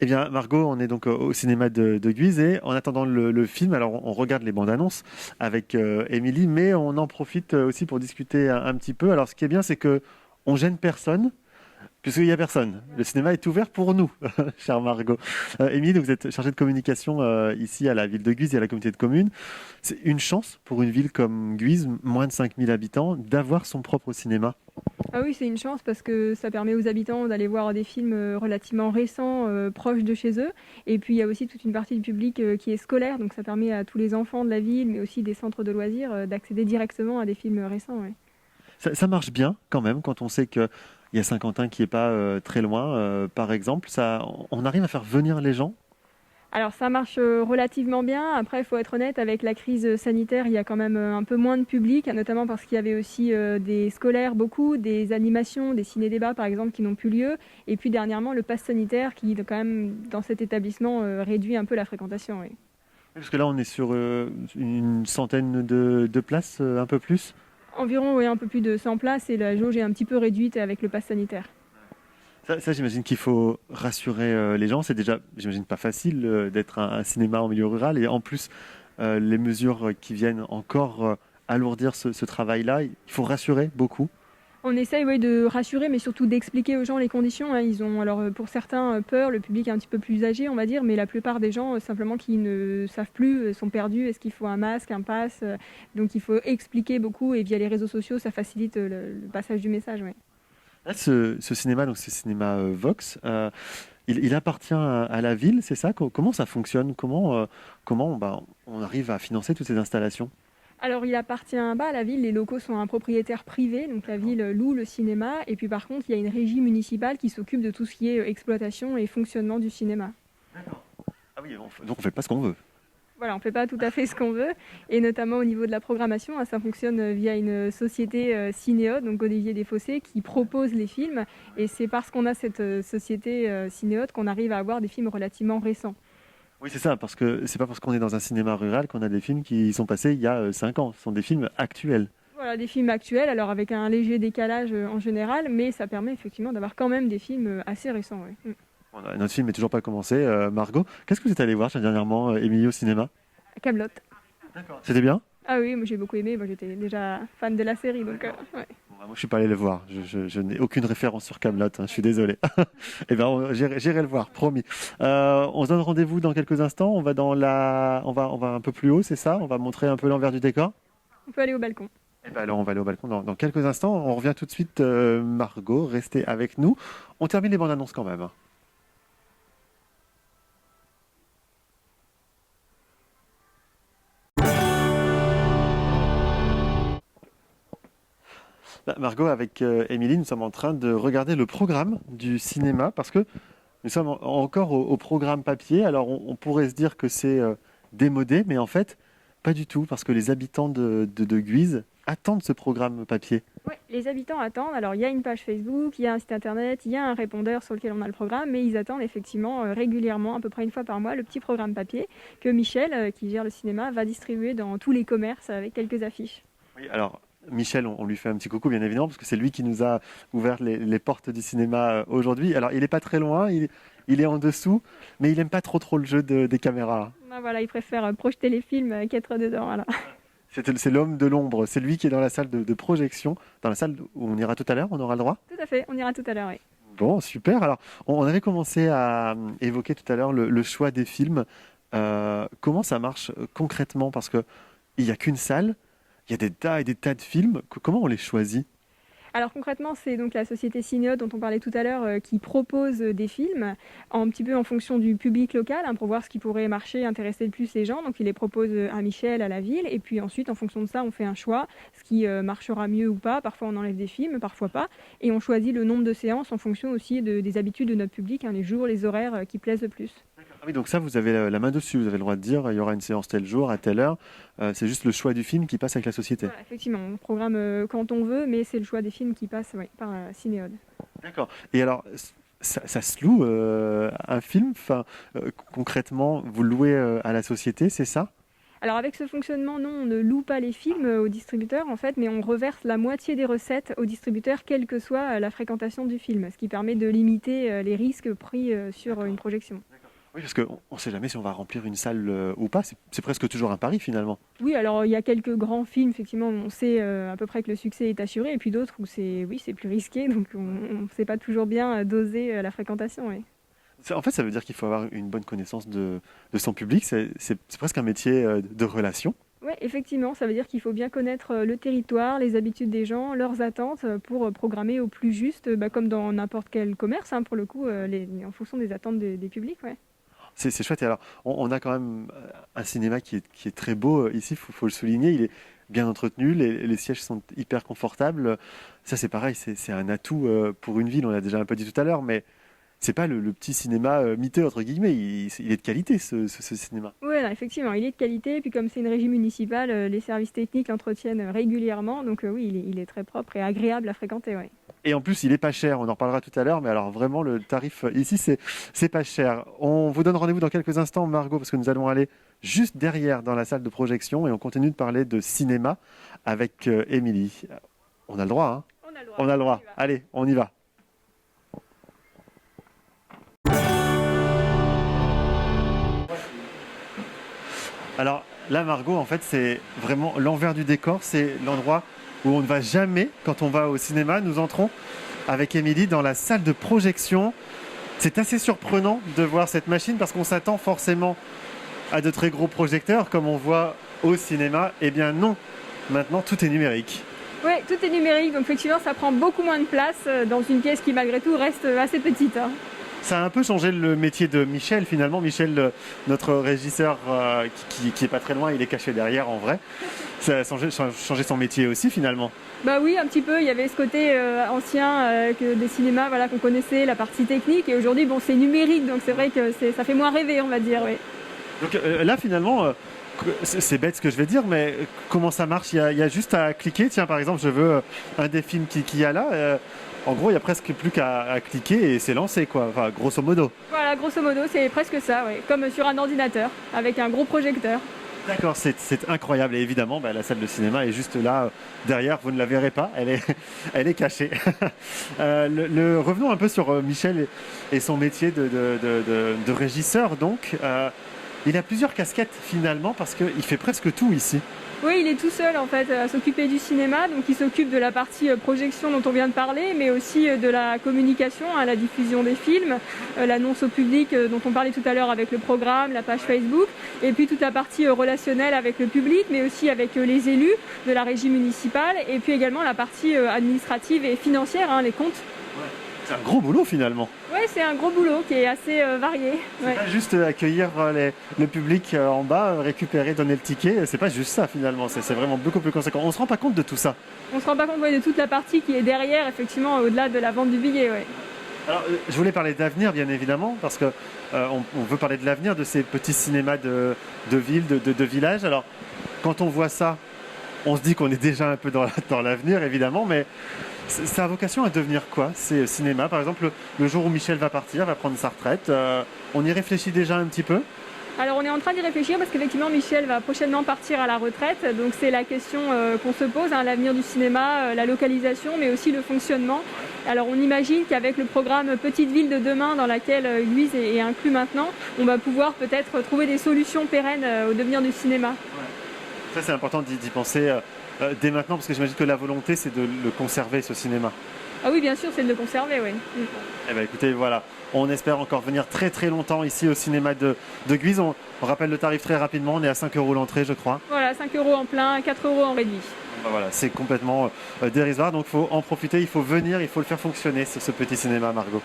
Eh bien, Margot, on est donc au cinéma de Guise et en attendant le film, alors on regarde les bandes annonces avec Émilie, mais on en profite aussi pour discuter un petit peu. Alors, ce qui est bien, c'est que on gêne personne, puisqu'il n'y a personne. Le cinéma est ouvert pour nous, chère Margot. Émilie, vous êtes chargée de communication ici à la ville de Guise et à la communauté de communes. C'est une chance pour une ville comme Guise, moins de 5000 habitants, d'avoir son propre cinéma. Ah oui, c'est une chance parce que ça permet aux habitants d'aller voir des films relativement récents, proches de chez eux. Et puis il y a aussi toute une partie du public qui est scolaire, donc ça permet à tous les enfants de la ville, mais aussi des centres de loisirs, d'accéder directement à des films récents. Ouais. Ça marche bien quand même quand on sait qu'il y a Saint-Quentin qui est pas très loin, par exemple. On arrive à faire venir les gens. Alors ça marche relativement bien. Après, il faut être honnête, avec la crise sanitaire, il y a quand même un peu moins de public, notamment parce qu'il y avait aussi des scolaires, beaucoup, des animations, des ciné-débats par exemple, qui n'ont plus lieu. Et puis dernièrement, le pass sanitaire qui, quand même, dans cet établissement, réduit un peu la fréquentation. Oui. Parce que là, on est sur une centaine de places, un peu plus. Environ, oui, un peu plus de 100 places et la jauge est un petit peu réduite avec le pass sanitaire. Ça, j'imagine qu'il faut rassurer les gens. C'est déjà, j'imagine, pas facile d'être un cinéma en milieu rural. Et en plus, les mesures qui viennent encore alourdir ce travail-là, il faut rassurer beaucoup. On essaye, oui, de rassurer, mais surtout d'expliquer aux gens les conditions, hein. Ils ont, alors pour certains, peur, le public est un petit peu plus âgé, on va dire, mais la plupart des gens, simplement qui ne savent plus, sont perdus. Est-ce qu'il faut un masque, un pass? Donc il faut expliquer beaucoup et via les réseaux sociaux, ça facilite le passage du message, ouais. Là, ce cinéma, donc ce cinéma Vox, il appartient à la ville, c'est ça? Comment ça fonctionne? Comment bah, on arrive à financer toutes ces installations? Alors il appartient pas à la ville, les locaux sont un propriétaire privé, donc la ville loue le cinéma et puis par contre, il y a une régie municipale qui s'occupe de tout ce qui est, exploitation et fonctionnement du cinéma. Ah oui, donc on fait pas ce qu'on veut. Voilà, on ne fait pas tout à fait ce qu'on veut, et notamment au niveau de la programmation, hein, ça fonctionne via une société Cinéode, donc Olivier Desfossés, qui propose les films, et c'est parce qu'on a cette société Cinéode qu'on arrive à avoir des films relativement récents. Oui, c'est ça, parce que c'est pas parce qu'on est dans un cinéma rural qu'on a des films qui sont passés il y a 5 ans. Ce sont des films actuels. Voilà, des films actuels, alors avec un léger décalage en général, mais ça permet effectivement d'avoir quand même des films assez récents. Ouais. Notre film n'est toujours pas commencé. Margot, qu'est-ce que vous êtes allé voir dernièrement, Émilie, au cinéma? Camelot. C'était bien? Ah oui, moi j'ai beaucoup aimé, moi j'étais déjà fan de la série, donc ouais. Bon, bah, moi, je suis pas allé le voir. Je n'ai aucune référence sur Camelot. Je suis désolé. Eh ben, j'irai le voir, promis. On se donne rendez-vous dans quelques instants. On va un peu plus haut, c'est ça? On va montrer un peu l'envers du décor. On peut aller au balcon. Eh ben, alors, on va aller au balcon dans quelques instants. On revient tout de suite, Margot. Restez avec nous. On termine les bandes annonces quand même. Bah, Margot, avec Émilie, nous sommes en train de regarder le programme du cinéma parce que nous sommes encore au programme papier. Alors, on pourrait se dire que c'est démodé, mais en fait, pas du tout, parce que les habitants de Guise attendent ce programme papier. Ouais, les habitants attendent. Alors, il y a une page Facebook, il y a un site internet, il y a un répondeur sur lequel on a le programme, mais ils attendent effectivement régulièrement, à peu près une fois par mois, le petit programme papier que Michel, qui gère le cinéma, va distribuer dans tous les commerces avec quelques affiches. Oui, alors, Michel, on lui fait un petit coucou, bien évidemment, parce que c'est lui qui nous a ouvert les portes du cinéma aujourd'hui. Alors, il n'est pas très loin, il est en dessous, mais il n'aime pas trop le jeu des caméras. Ah, voilà, il préfère projeter les films qu'être dedans. Voilà. C'est l'homme de l'ombre, c'est lui qui est dans la salle de projection, dans la salle où on ira tout à l'heure, on aura le droit. Tout à fait, on ira tout à l'heure, oui. Bon, super. Alors, on avait commencé à évoquer tout à l'heure le choix des films. Comment ça marche concrètement? Parce qu'il n'y a qu'une salle, il y a des tas et des tas de films. Comment on les choisit? Alors concrètement, c'est donc la société Cinéode dont on parlait tout à l'heure qui propose des films un petit peu en fonction du public local, hein, pour voir ce qui pourrait marcher, intéresser le plus les gens. Donc il les propose à Michel, à la ville, et puis ensuite en fonction de ça, on fait un choix, ce qui marchera mieux ou pas. Parfois on enlève des films, parfois pas, et on choisit le nombre de séances en fonction aussi des habitudes de notre public, hein, les jours, les horaires qui plaisent le plus. Ah oui, donc ça, vous avez la main dessus. Vous avez le droit de dire, il y aura une séance tel jour, à telle heure. C'est juste le choix du film qui passe avec la société. Voilà, effectivement, on programme quand on veut, mais c'est le choix des films qui passe, ouais, par Cinéode. D'accord. Et alors, ça se loue un film? Enfin, concrètement, vous le louez à la société, c'est ça? Alors avec ce fonctionnement, non, on ne loue pas les films aux distributeurs en fait, mais on reverse la moitié des recettes aux distributeurs, quelle que soit la fréquentation du film, ce qui permet de limiter les risques pris sur une projection. Oui, parce qu'on ne sait jamais si on va remplir une salle ou pas. C'est presque toujours un pari finalement. Oui, alors il y a quelques grands films, effectivement, où on sait à peu près que le succès est assuré, et puis d'autres où c'est plus risqué, donc on ne sait pas toujours bien doser la fréquentation. Oui. En fait, ça veut dire qu'il faut avoir une bonne connaissance de son public. C'est presque un métier de relation. Oui, effectivement, ça veut dire qu'il faut bien connaître le territoire, les habitudes des gens, leurs attentes pour programmer au plus juste, comme dans n'importe quel commerce, hein, pour le coup, en fonction des attentes des publics. Ouais. C'est chouette. Et alors, on a quand même un cinéma qui est très beau ici, il faut le souligner. Il est bien entretenu, les sièges sont hyper confortables. Ça, c'est pareil, c'est un atout pour une ville. On l'a déjà un peu dit tout à l'heure, mais c'est pas le petit cinéma miteux, entre guillemets. Il est de qualité, ce cinéma. Oui, effectivement, il est de qualité. Et puis comme c'est une régie municipale, les services techniques l'entretiennent régulièrement. Donc oui, il est très propre et agréable à fréquenter. Ouais. Et en plus, il est pas cher. On en reparlera tout à l'heure, mais alors vraiment, le tarif ici, c'est pas cher. On vous donne rendez-vous dans quelques instants, Margot, parce que nous allons aller juste derrière dans la salle de projection et on continue de parler de cinéma avec Émilie. On a le droit, hein? On a le droit. On a le droit. Allez, on y va. Alors là, Margot, en fait, c'est vraiment l'envers du décor. C'est l'endroit où on ne va jamais quand on va au cinéma. Nous entrons avec Émilie dans la salle de projection. C'est assez surprenant de voir cette machine parce qu'on s'attend forcément à de très gros projecteurs comme on voit au cinéma. Eh bien non, maintenant tout est numérique. Oui, tout est numérique, donc effectivement ça prend beaucoup moins de place dans une pièce qui malgré tout reste assez petite. Hein. Ça a un peu changé le métier de Michel finalement. Michel, notre régisseur qui est pas très loin, il est caché derrière en vrai. Ça a changé son métier aussi finalement. Bah oui, un petit peu. Il y avait ce côté ancien des cinémas, voilà, qu'on connaissait, la partie technique. Et aujourd'hui, bon, c'est numérique, donc c'est vrai que ça fait moins rêver, on va dire. Oui. Donc là finalement, c'est bête ce que je vais dire, mais comment ça marche? Il y a juste à cliquer. Tiens, par exemple, je veux un des films qu'il y a là. En gros, il n'y a presque plus qu'à cliquer et c'est lancé, quoi. Enfin, grosso modo. Voilà, grosso modo, c'est presque ça, oui. Comme sur un ordinateur, avec un gros projecteur. D'accord, c'est incroyable. Et évidemment, la salle de cinéma est juste là, derrière. Vous ne la verrez pas, elle est cachée. Revenons un peu sur Michel et son métier de régisseur. Donc, il a plusieurs casquettes finalement, parce qu'il fait presque tout ici. Oui, il est tout seul en fait à s'occuper du cinéma, donc il s'occupe de la partie projection dont on vient de parler, mais aussi de la communication, la diffusion des films, l'annonce au public dont on parlait tout à l'heure avec le programme, la page Facebook, et puis toute la partie relationnelle avec le public, mais aussi avec les élus de la régie municipale, et puis également la partie administrative et financière, les comptes. Ouais. C'est un gros boulot finalement. Oui, c'est un gros boulot qui est assez varié. C'est pas juste accueillir le public en bas, récupérer, donner le ticket. C'est pas juste ça finalement. C'est vraiment beaucoup plus conséquent. On se rend pas compte de tout ça. On se rend pas compte de toute la partie qui est derrière, effectivement, au-delà de la vente du billet. Ouais. Alors, je voulais parler d'avenir, bien évidemment, parce que on veut parler de l'avenir de ces petits cinémas de ville, de village. Alors, quand on voit ça, on se dit qu'on est déjà un peu dans l'avenir, évidemment, mais ça a vocation à devenir quoi, ces cinémas? Par exemple, le jour où Michel va partir, va prendre sa retraite, on y réfléchit déjà un petit peu? Alors on est en train d'y réfléchir parce qu'effectivement Michel va prochainement partir à la retraite, donc c'est la question qu'on se pose, l'avenir du cinéma, la localisation, mais aussi le fonctionnement. Alors on imagine qu'avec le programme Petite Ville de demain dans laquelle Guise est inclus maintenant, on va pouvoir peut-être trouver des solutions pérennes au devenir du cinéma. Ouais. Ça c'est important d'y penser dès maintenant, parce que j'imagine que la volonté c'est de le conserver, ce cinéma. Ah oui, bien sûr, c'est de le conserver, oui. Eh bien écoutez, voilà, on espère encore venir très très longtemps ici au cinéma de Guise. On rappelle le tarif très rapidement, on est à 5 € l'entrée je crois. Voilà, 5 € en plein, 4 € en réduit. Ben voilà, c'est complètement dérisoire, donc il faut en profiter, il faut venir, il faut le faire fonctionner, ce petit cinéma, Margot.